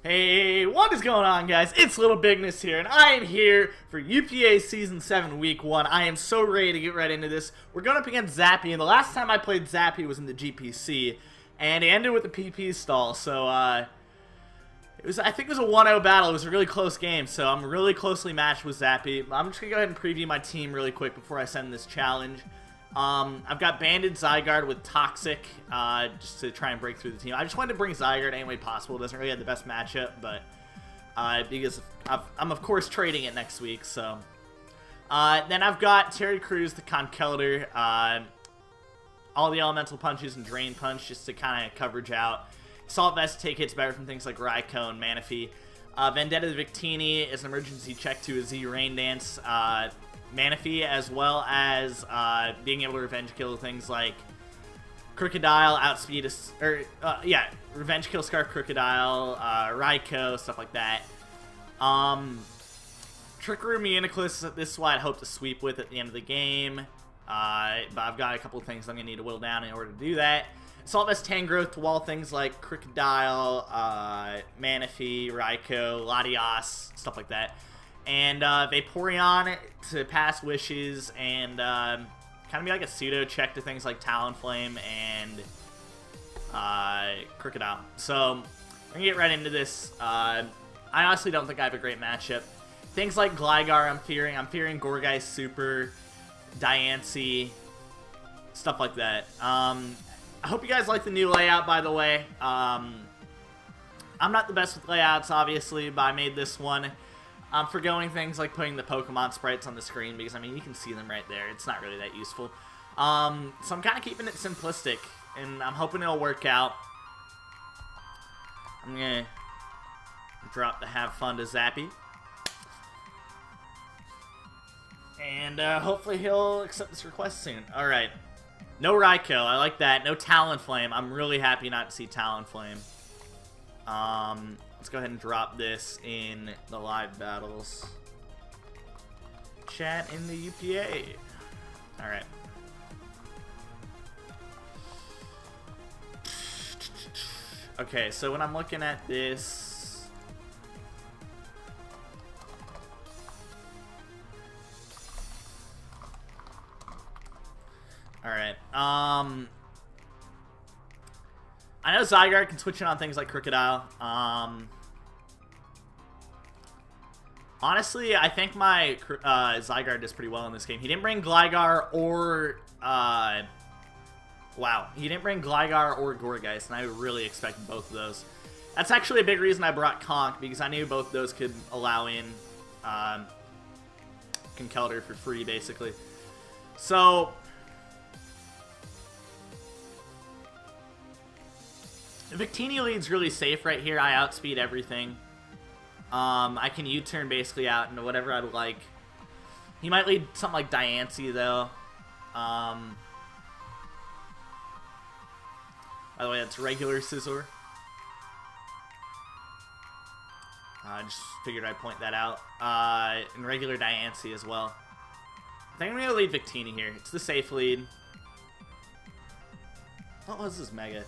Hey, what is going on, guys? It's LittleBigness here, and I am here for UPA Season 7 Week 1. I am so ready to get right into this. We're going up against Zappy, and the last time I played Zappy was in the GPC, and it ended with the PP stall, so, I think it was a 1-0 battle. It was a really close game, so I'm really closely matched with Zappy. I'm just going to go ahead and preview my team really quick before I send this challenge. I've got Banded Zygarde with Toxic, just to try and break through the team. I just wanted to bring Zygarde any way possible. It doesn't really have the best matchup, but because I'm of course trading it next week, so. Then I've got Terry Crews, the Conkeldurr, all the Elemental Punches and Drain Punch just to kind of coverage out. Assault Vest take hits better from things like Raikou and Manaphy. Vendetta Victini is an emergency check to a Z Rain Dance. Manaphy, as well as being able to revenge kill things like Crocodile, Outspeed, revenge kill Scarf Crocodile, Raikou, stuff like that. Trick Room Uniclus, this is what I'd hope to sweep with at the end of the game, but I've got a couple of things I'm going to need to whittle down in order to do that. Assault Vest Tangrowth to wall things like Crocodile, Manaphy, Raikou, Latias, stuff like that. And Vaporeon to pass wishes and kind of be like a pseudo check to things like Talonflame and Crocodile. So I'm gonna get right into this. I honestly don't think I have a great matchup. Things like Gligar, I'm fearing Gourgeist Super, Diancie, stuff like that. I hope you guys like the new layout, by the way. I'm not the best with layouts, obviously, but I made this one. I'm forgoing things like putting the Pokemon sprites on the screen because, I mean, you can see them right there. It's not really that useful. So I'm kind of keeping it simplistic, and I'm hoping it'll work out. I'm going to drop the Have Fun to Zappy. And hopefully he'll accept this request soon. Alright. No Raikou. I like that. No Talonflame. I'm really happy not to see Talonflame. Let's go ahead and drop this in the live battles. Chat in the UPA. Alright. Okay, so when I'm looking at this... Alright, I know Zygarde can switch in on things like Crocodile. Honestly, I think my Zygarde does pretty well in this game. He didn't bring Gligar or... wow. He didn't bring Gligar or Gourgeist, and I really expect both of those. That's actually a big reason I brought Conk, because I knew both of those could allow in Conkeldurr for free, basically. So... Victini lead's really safe right here. I outspeed everything. I can U-turn basically out into whatever I'd like. He might lead something like Diancie, though. By the way, that's regular Scizor. I just figured I'd point that out. And regular Diancie as well. I think I'm going to lead Victini here. It's the safe lead. What was this Mega?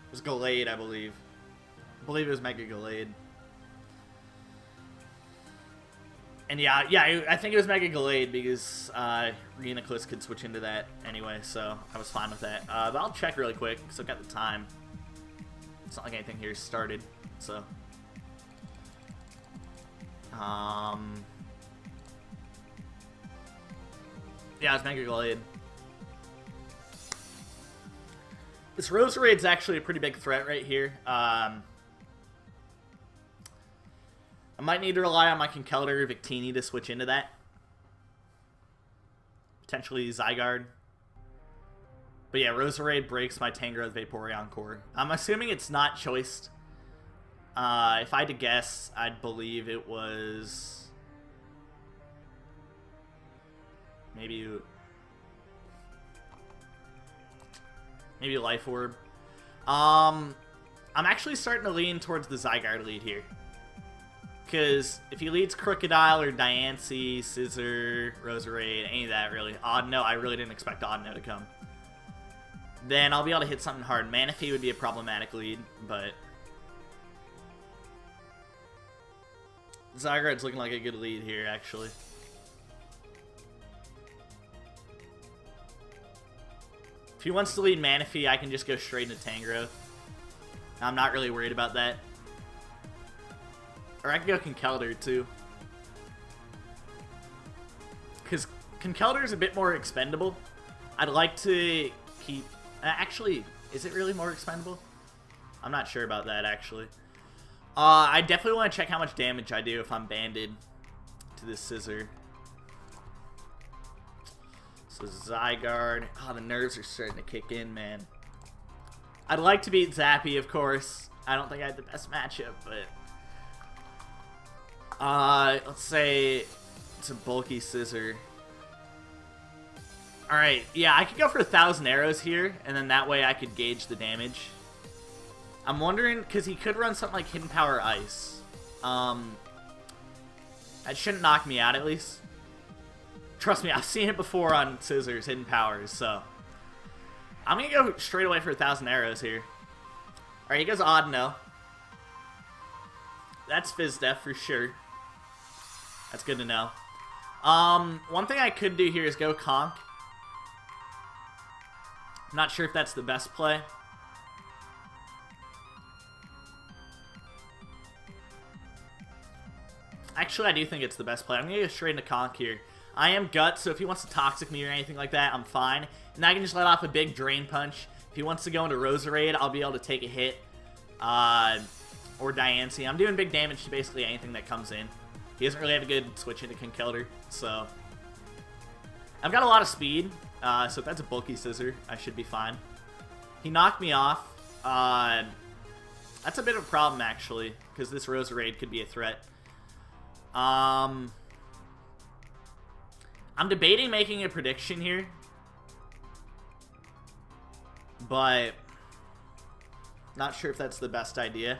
It was Gallade, I believe. I believe it was Mega Gallade. And yeah, I think it was Mega Gallade because Uniclus could switch into that anyway, so I was fine with that. But I'll check really quick because I've got the time. It's not like anything here started, so. Yeah, it's Mega Gallade. This Roserade's actually a pretty big threat right here. I might need to rely on my Conkeldurr or Victini to switch into that. Potentially Zygarde. But yeah, Roserade breaks my Tangrowth Vaporeon core. I'm assuming it's not choiced. If I had to guess, I'd believe it was... Maybe Life Orb. I'm actually starting to lean towards the Zygarde lead here. Because if he leads Crocodile or Diancie, Scizor, Roserade, any of that really. Oddno, I really didn't expect Oddno to come. then I'll be able to hit something hard. Manaphy would be a problematic lead, but Zygarde's looking like a good lead here, actually. If he wants to lead Manaphy, I can just go straight into Tangrowth. I'm not really worried about that. Or I can go Conkeldurr, too. Because Conkeldurr is a bit more expendable. I'd like to keep... actually, is it really more expendable? I'm not sure about that, actually. I definitely want to check how much damage I do if I'm banded to this Scizor. So Zygarde. Oh, the nerves are starting to kick in, man. I'd like to beat Zappy, of course. I don't think I had the best matchup, but... let's say it's a bulky Scizor. Alright, yeah, I could go for 1,000 arrows here, and then that way I could gauge the damage. I'm wondering, because he could run something like Hidden Power Ice. That shouldn't knock me out, at least. Trust me, I've seen it before on Scizors, Hidden Powers, so... I'm going to go straight away for 1,000 arrows here. Alright, he goes Odd No. That's Fizz Def for sure. That's good to know. One thing I could do here is go Conk. I'm not sure if that's the best play. Actually, I do think it's the best play. I'm going to go straight into Conk here. I am Gut, so if he wants to Toxic me or anything like that, I'm fine. And I can just let off a big Drain Punch. If he wants to go into Roserade, I'll be able to take a hit. Or Diancie. I'm doing big damage to basically anything that comes in. He doesn't really have a good switch into Conkeldurr, so... I've got a lot of speed, so if that's a bulky Scizor, I should be fine. He knocked me off. That's a bit of a problem, actually, because this Roserade could be a threat. I'm debating making a prediction here, but not sure if that's the best idea.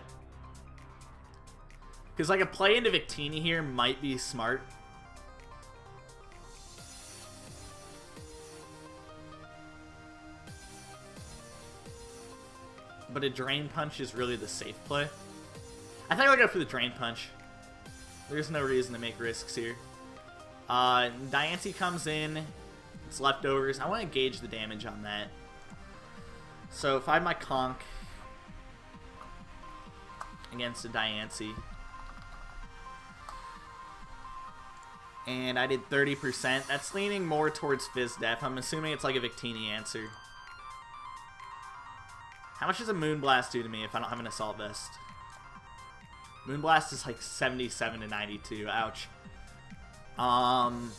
Because like a play into Victini here might be smart. But a Drain Punch is really the safe play. I think I'll go for the Drain Punch. There's no reason to make risks here. Diancie comes in. It's leftovers. I want to gauge the damage on that. So if I had my Conk against a Diancie, and I did 30%, that's leaning more towards Fizz Def. I'm assuming it's like a Victini answer. How much does a Moonblast do to me if I don't have an Assault Vest? Moonblast is like 77 to 92. Ouch. I'm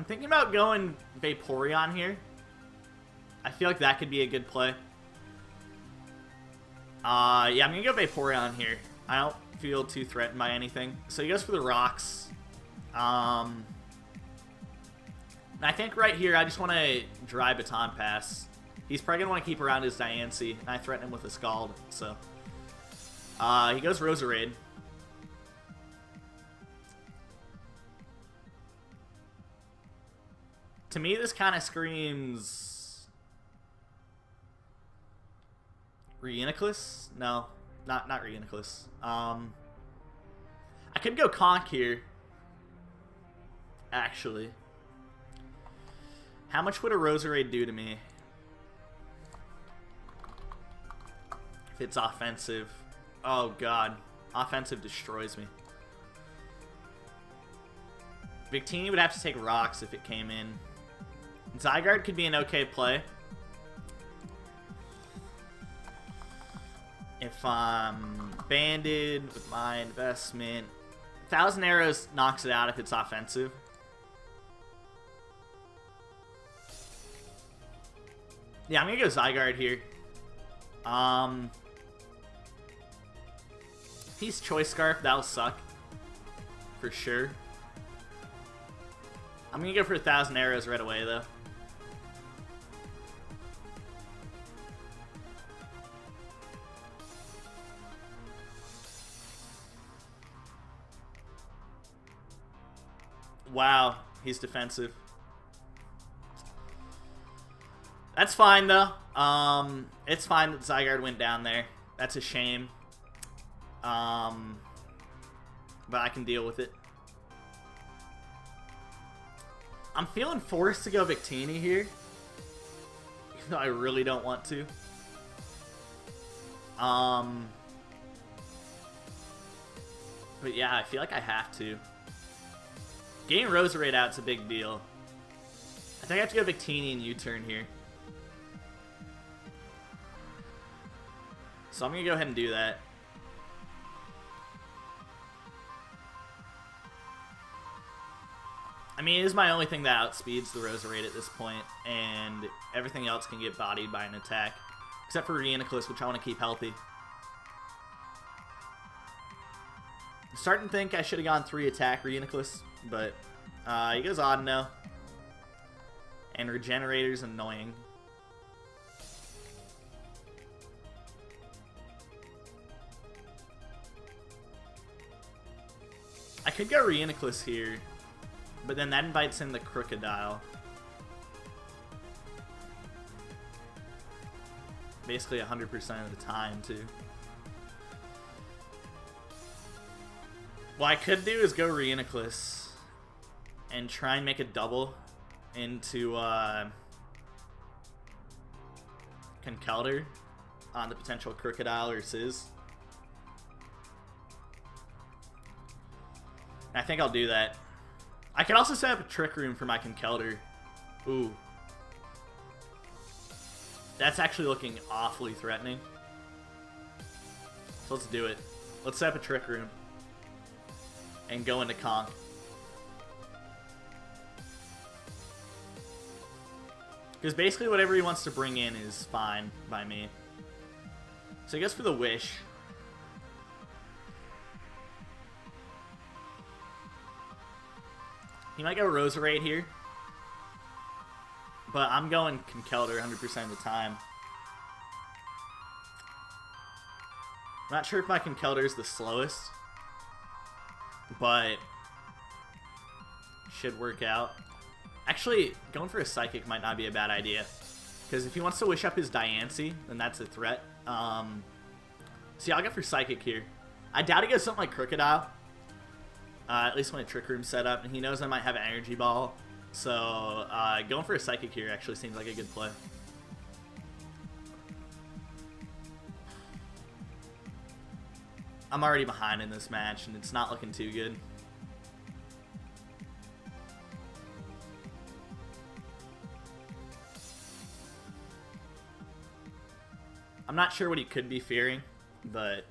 thinking about going Vaporeon here. I feel like that could be a good play. Yeah, I'm gonna go Vaporeon here. I don't feel too threatened by anything. So he goes for the rocks. And I think right here, I just want to dry Baton Pass. He's probably going to want to keep around his Diancie, and I threaten him with a Scald, so. He goes Roserade. To me, this kind of screams... Reuniclus? No, not Reuniclus. I could go Conk here, actually. How much would a Roserade do to me? If it's offensive. Oh god. Offensive destroys me. Victini would have to take rocks if it came in. Zygarde could be an okay play. If I'm banded with my investment. 1,000 arrows knocks it out if it's offensive. Yeah, I'm gonna go Zygarde here. If he's Choice Scarf, that'll suck. For sure. I'm gonna go for 1,000 arrows right away, though. Wow, he's defensive. That's fine, though. It's fine that Zygarde went down there. That's a shame. But I can deal with it. I'm feeling forced to go Victini here, even though I really don't want to. But yeah, I feel like I have to. Getting Roserade out's a big deal. I think I have to go Victini and U-turn here. So I'm going to go ahead and do that. I mean, it is my only thing that outspeeds the Roserade at this point, and everything else can get bodied by an attack. Except for Reuniclus, which I want to keep healthy. I'm starting to think I should have gone 3-attack Reuniclus, but he goes odd now. And Regenerator's annoying. I could go Reuniclus here, but then that invites in the Crocodile. Basically 100% of the time, too. What I could do is go Reuniclus and try and make a double into Conkeldurr on the potential Crocodile or Sizz. I think I'll do that. I could also set up a Trick Room for my Conkeldurr. Ooh. That's actually looking awfully threatening. So let's do it. Let's set up a Trick Room. And go into Conk. Because basically whatever he wants to bring in is fine by me. So he goes for the Wish. He might go Roserade here. But I'm going Conkeldurr 100% of the time. I'm not sure if my Conkeldurr is the slowest. But should work out. Actually, going for a Psychic might not be a bad idea. Because if he wants to wish up his Diancie, then that's a threat. See, I'll go for Psychic here. I doubt he goes something like Crocodile. At least when a Trick Room's set up, and he knows I might have an Energy Ball. So, going for a Psychic here actually seems like a good play. I'm already behind in this match, and it's not looking too good. I'm not sure what he could be fearing, but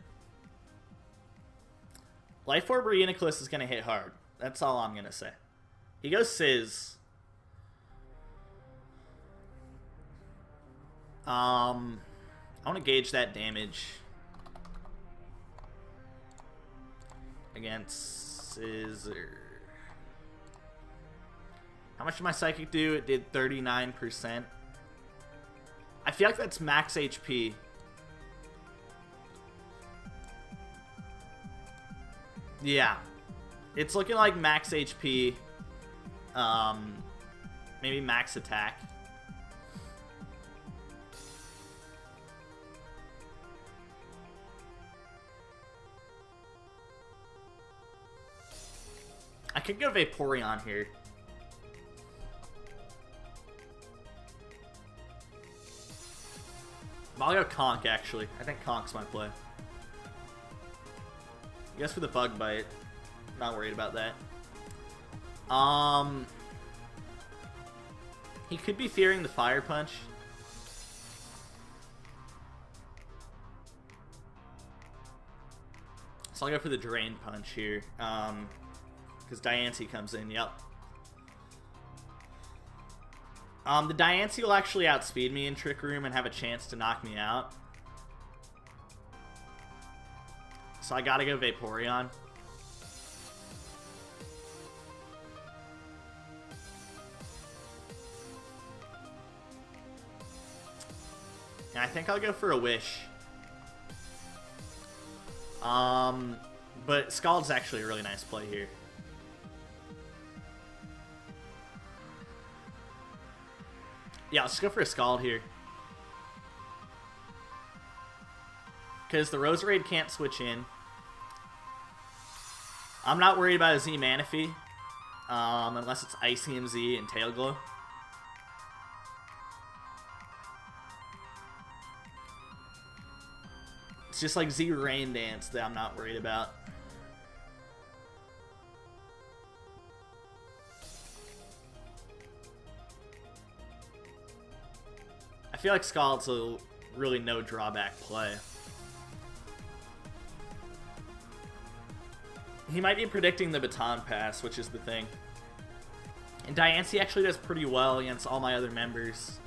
Life Orb Reuniclus is going to hit hard. That's all I'm going to say. He goes Sizz. I want to gauge that damage against Scizors. How much did my Psychic do? It did 39%. I feel like that's max HP. Yeah. It's looking like max HP. Maybe max attack. I could go Vaporeon here. I'll go Conk, actually. I think Conk's my play. I guess for the Bug Bite. Not worried about that. He could be fearing the Fire Punch. So I'll go for the Drain Punch here. Because Diancie comes in, yep. The Diancie will actually outspeed me in Trick Room and have a chance to knock me out. So I gotta go Vaporeon. And I think I'll go for a Wish. But Scald's actually a really nice play here. Yeah, let's go for a Scald here. Because the Roserade can't switch in. I'm not worried about a Z Manaphy. Unless it's Icy Z and Tail Glow. It's just like Z Rain Dance that I'm not worried about. I feel like Scald's a really no drawback play. He might be predicting the Baton Pass, which is the thing. And Diancie actually does pretty well against all my other members.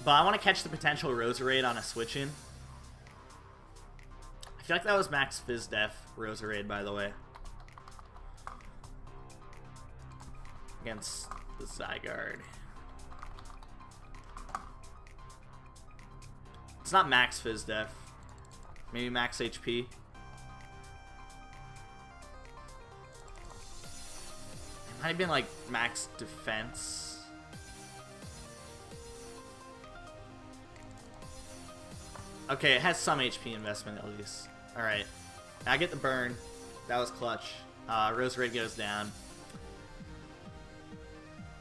But I want to catch the potential Roserade on a switch-in. I feel like that was Max Fizdef Roserade, by the way. Against the Zygarde. It's not Max Fizdef. Maybe Max HP. It might have been like Max Defense. Okay, it has some HP investment at least. Alright. I get the burn. That was clutch. Roserade goes down.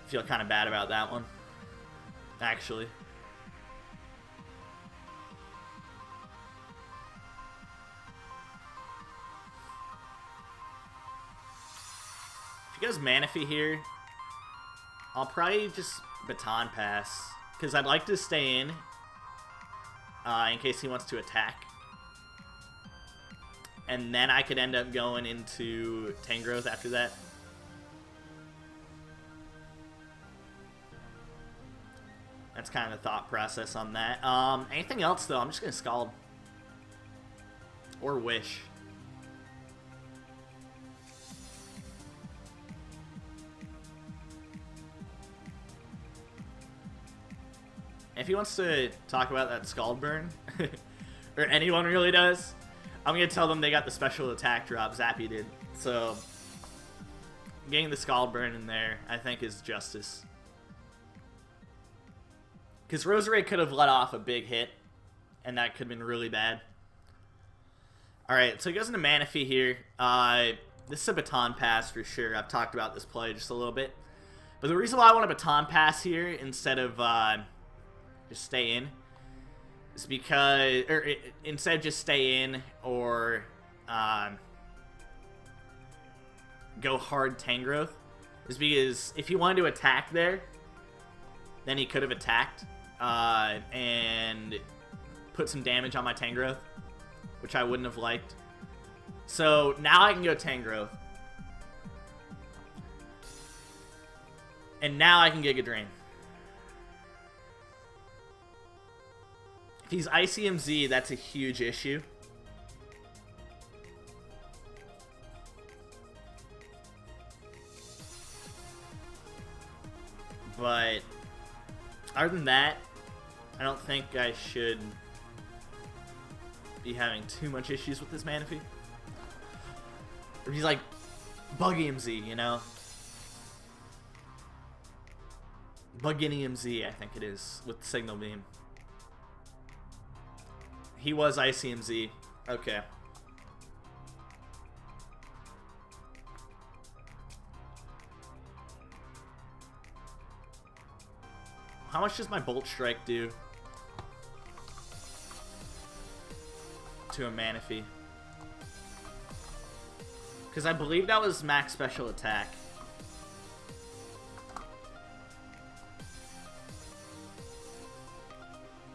Feel kind of bad about that one. Actually. If he goes Manaphy here, I'll probably just Baton Pass. Because I'd like to stay in case he wants to attack. And then I could end up going into Tangrowth after that. That's kind of the thought process on that. Anything else, though, I'm just going to Scald. Or Wish. If he wants to talk about that Scald burn, or anyone really does, I'm going to tell them they got the special attack drop Zappy did. So, getting the Scald burn in there, I think, is justice. Because Roserade could have let off a big hit, and that could have been really bad. Alright, so he goes into Manaphy here. This is a Baton Pass for sure. I've talked about this play just a little bit. But the reason why I want a Baton Pass here instead of just stay in is because, instead of just stay in or go hard Tangrowth, is because if he wanted to attack there, then he could have attacked and put some damage on my Tangrowth, which I wouldn't have liked. So now I can go Tangrowth. And now I can Giga Drain. If he's ICMZ, that's a huge issue. But other than that, I don't think I should be having too much issues with this Manaphy. Or he's like Buggy MZ, you know? Buggy MZ, I think it is, with Signal Beam. He was ICMZ. Okay. How much does my Bolt Strike do to a Manaphy? Because I believe that was max special attack.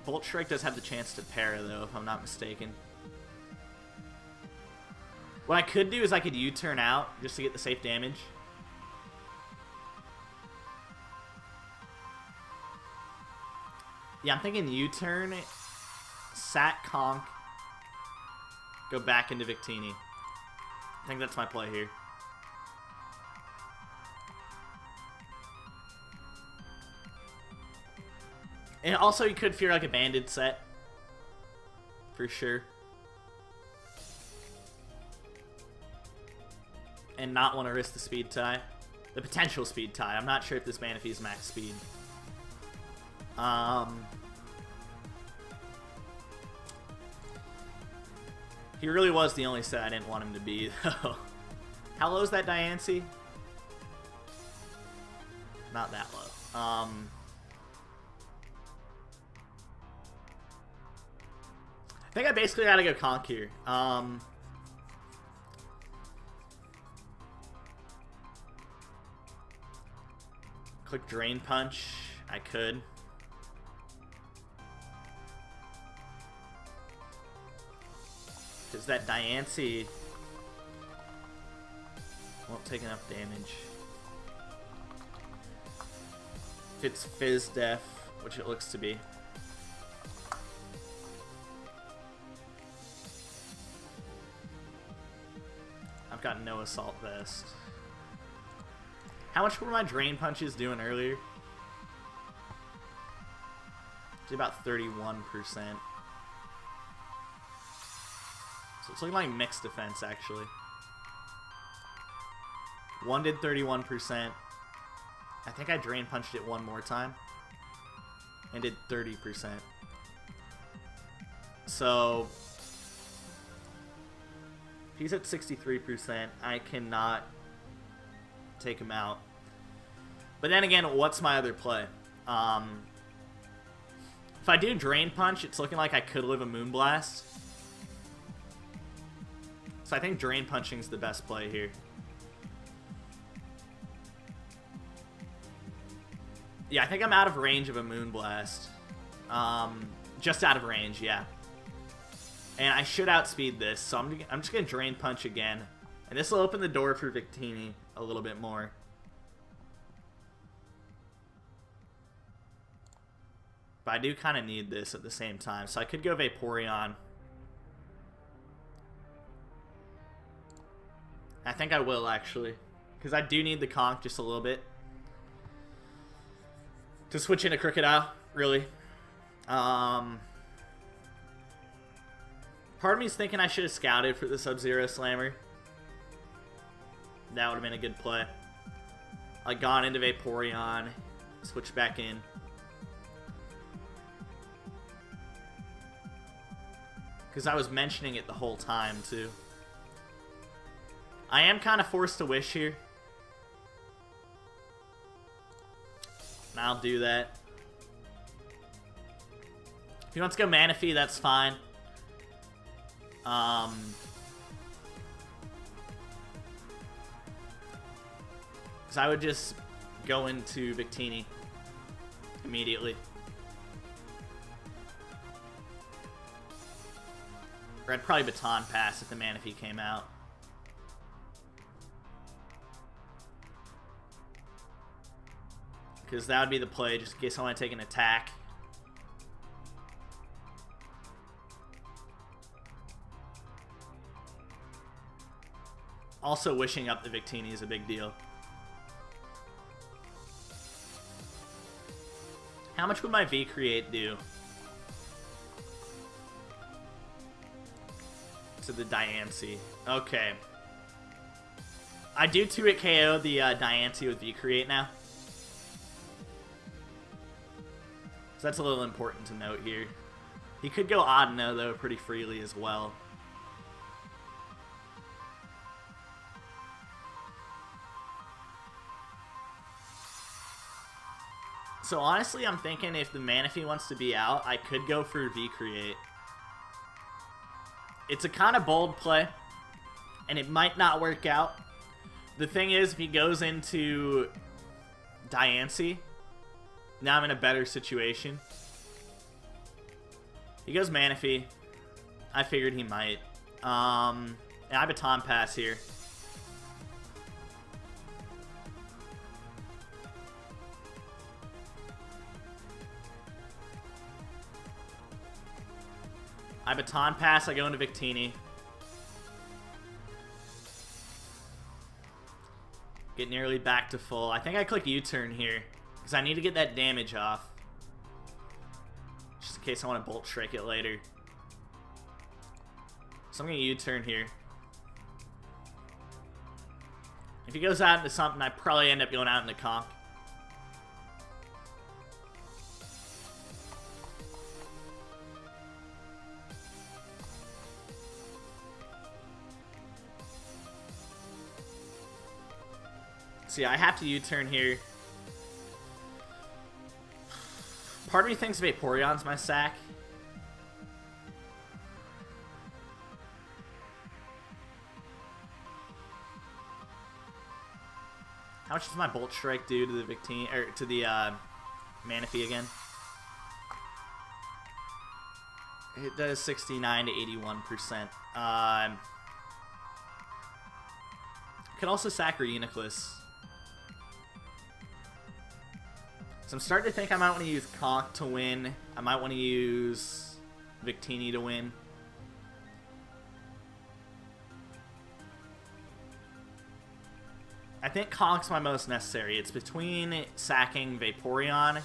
Bolt Strike does have the chance to parry, though, if I'm not mistaken. What I could do is I could U-turn out just to get the safe damage. Yeah, I'm thinking U-turn, Sat Conk, go back into Victini. I think that's my play here. And also, you could fear like a Banded set. For sure. And not want to risk the speed tie. The potential speed tie. I'm not sure if this Manaphy is max speed. He really was the only set I didn't want him to be, though. How low is that Diancie? Not that low. I think I basically gotta go Conk here. Click Drain Punch. I could. Because that Diancie won't take enough damage. If it's Fizz Def, which it looks to be. I've got no Assault Vest. How much were my Drain Punches doing earlier? It's about 31%. So it's looking like mixed defense, actually. One did 31%. I think I Drain Punched it one more time. And did 30%. So if he's at 63%, I cannot take him out. But then again, what's my other play? If I do Drain Punch, it's looking like I could live a Moonblast. So I think Drain Punching's the best play here. Yeah, I think I'm out of range of a Moonblast. Just out of range, yeah. And I should outspeed this, so I'm just going to Drain Punch again. And this will open the door for Victini a little bit more. But I do kind of need this at the same time, so I could go Vaporeon. I think I will, actually. Because I do need the Conk just a little bit. To switch into Crocodile, really. Part of me is thinking I should have scouted for the Sub-Zero Slammer. That would have been a good play. Like, gone into Vaporeon, switch back in. Because I was mentioning it the whole time, too. I am kind of forced to wish here. And I'll do that. If he wants to go Manaphy, that's fine. Because I would just go into Victini immediately. Or I'd probably Baton Pass if the Manaphy came out. Because that would be the play, just in case I want to take an attack. Also, wishing up the Victini is a big deal. How much would my V-Create do to the Diancie? Okay. I do 2-hit KO the Diancie with V-Create now. So that's a little important to note here. He could go Audino, though, pretty freely as well. So honestly, I'm thinking if the Manaphy wants to be out, I could go for V-Create. It's a kind of bold play, and it might not work out. The thing is, if he goes into Diancie, now I'm in a better situation. He goes Manaphy. I figured he might. And I Baton Pass here. I Baton Pass, I go into Victini. Get nearly back to full. I think I click U-turn here. Because I need to get that damage off. Just in case I want to Bolt Shrike it later. So I'm going to U-turn here. If he goes out into something, I probably end up going out into Conk. So yeah, I have to U-turn here. Part of me thinks Vaporeon's my sack. How much does my Bolt Strike do to the Victini, or to the Manaphy again? It does 69 to 81%. Could also sack Reuniclus. So I'm starting to think I might want to use Conk to win. I might want to use Victini to win. I think Conk's my most necessary. It's between sacking Vaporeon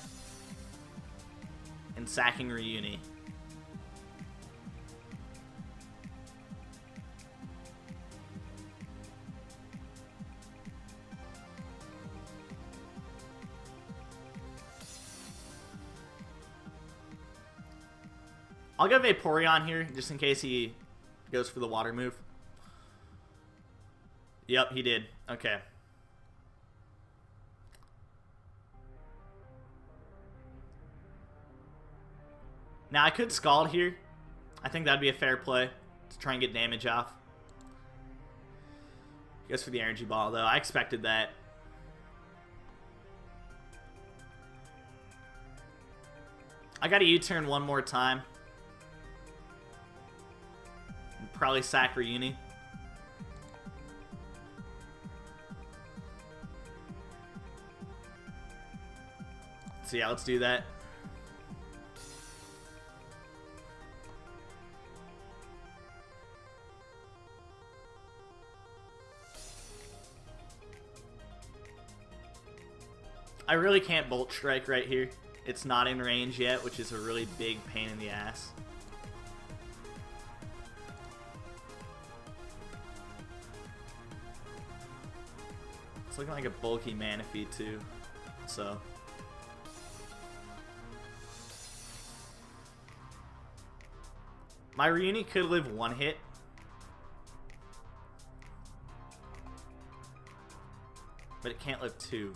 and sacking Reuni. I'll go Vaporeon here, just in case he goes for the water move. Yep, he did. Okay. Now, I could Scald here. I think that'd be a fair play to try and get damage off. He goes for the Energy Ball, though. I expected that. I got to U-turn one more time. Probably sack Reuni. So yeah, let's do that. I really can't Bolt Strike right here. It's not in range yet, which is a really big pain in the ass. It's looking like a bulky Manaphy too, so. My Reuni could live one hit. But it can't live two.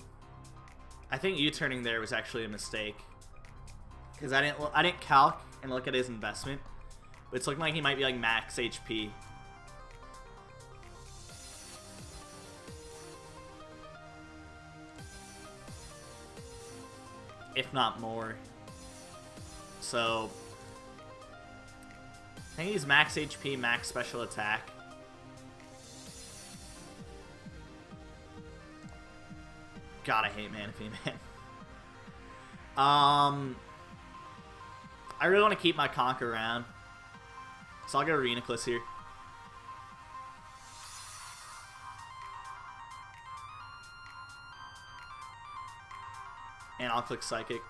I think U-turning there was actually a mistake. Because I didn't calc and look at his investment. But it's looking like he might be like max HP. If not more. So I think he's max HP, max special attack. God, I hate Manaphy, man. I really want to keep my Conk around. So I'll go Reuniclus here. And I'll click Psychic.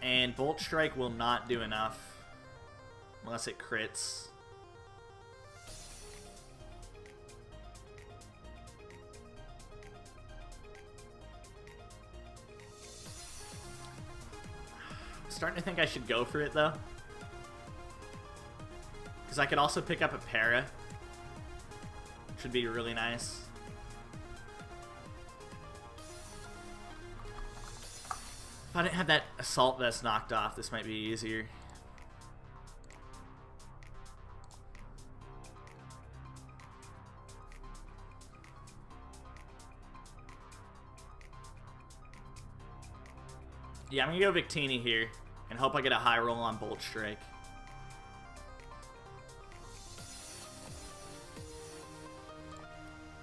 And Bolt Strike will not do enough unless it crits. I'm starting to think I should go for it though. Because I could also pick up a Para. Should be really nice. If I didn't have that Assault Vest knocked off, this might be easier. Yeah, I'm gonna go Victini here and hope I get a high roll on Bolt Strike.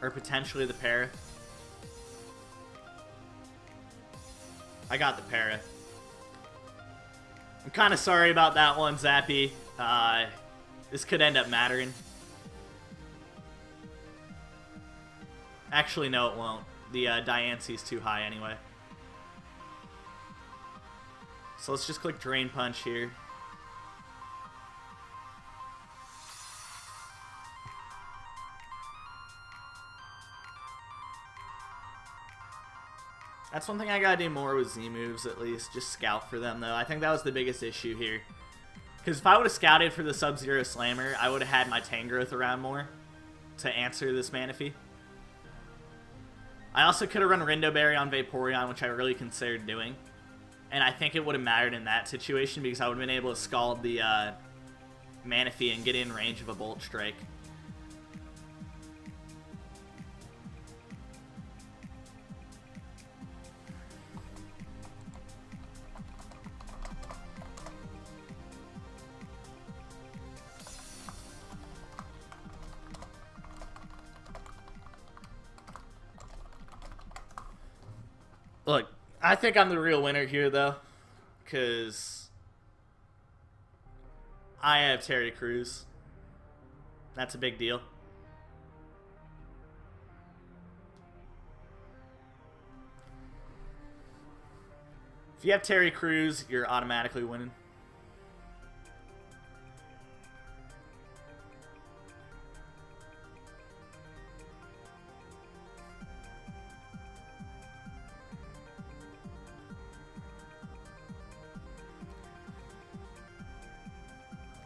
Or potentially the Para. I got the Para. I'm kind of sorry about that one, Zappy. This could end up mattering. Actually, no, it won't. The Diancie is too high anyway. So let's just click Drain Punch here. That's one thing I gotta do more with Z moves, at least. Just scout for them, though. I think that was the biggest issue here. Because if I would have scouted for the Sub-Zero Slammer, I would have had my Tangrowth around more to answer this Manaphy. I also could have run Rindoberry on Vaporeon, which I really considered doing. And I think it would have mattered in that situation because I would have been able to scald the Manaphy and get in range of a Bolt Strike. Look, I think I'm the real winner here, though, because I have Terry Crews. That's a big deal. If you have Terry Crews, you're automatically winning.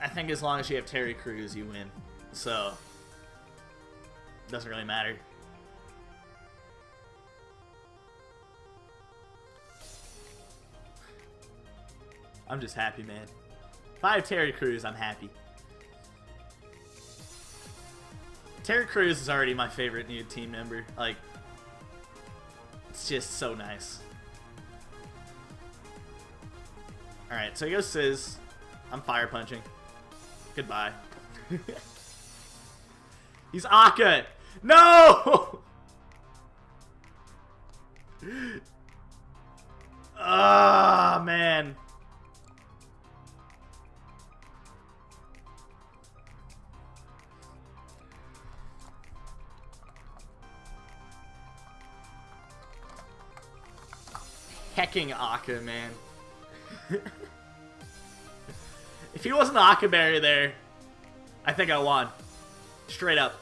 I think as long as you have Terry Crews, you win. So, it doesn't really matter. I'm just happy, man. If I have Terry Crews, I'm happy. Terry Crews is already my favorite new team member. Like, it's just so nice. Alright, so he goes Sizz. I'm fire punching. Goodbye. He's Akka. No! Ah, man. Hecking Akka, man. If he wasn't the Akka Berry there, I think I won. Straight up.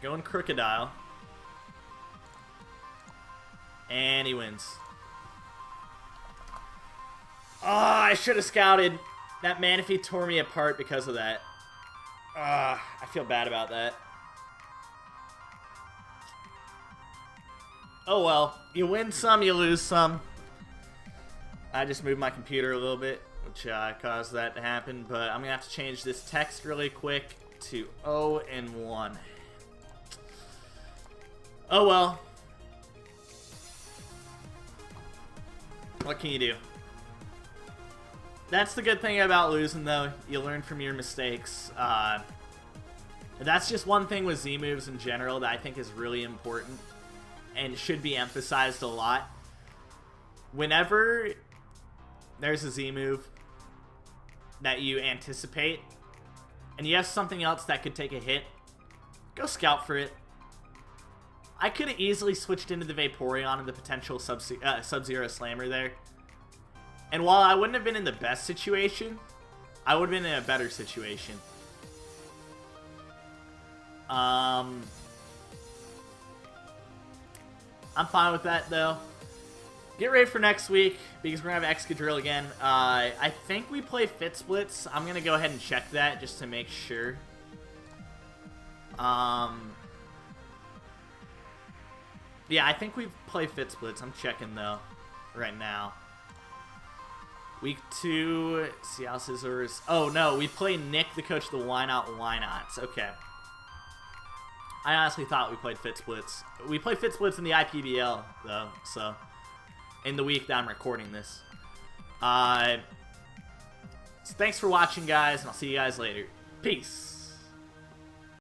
Going Crocodile. And he wins. Oh, I should have scouted. That Manaphy tore me apart because of that. I feel bad about that. Oh well, you win some, you lose some. I just moved my computer a little bit, which caused that to happen, but I'm gonna have to change this text really quick to 0 and 1. Oh well. What can you do? That's the good thing about losing, though. You learn from your mistakes. That's just one thing with Z moves in general that I think is really important and should be emphasized a lot. Whenever there's a Z move that you anticipate and you have something else that could take a hit, go scout for it. I could have easily switched into the Vaporeon and the potential Sub-Zero Slammer there. And while I wouldn't have been in the best situation, I would have been in a better situation. I'm fine with that, though. Get ready for next week, because we're going to have Excadrill again. I think we play Fit Splits. I'm going to go ahead and check that, just to make sure. Yeah, I think we play Fit Splits. I'm checking, though, right now. Week 2, see how Scizors. Oh, no, we play Nick, the coach of the Why Not, Why Nots. Okay. I honestly thought we played Fit Splits. We play Fit Splits in the IPBL, though, so in the week that I'm recording this. So thanks for watching, guys, and I'll see you guys later. Peace.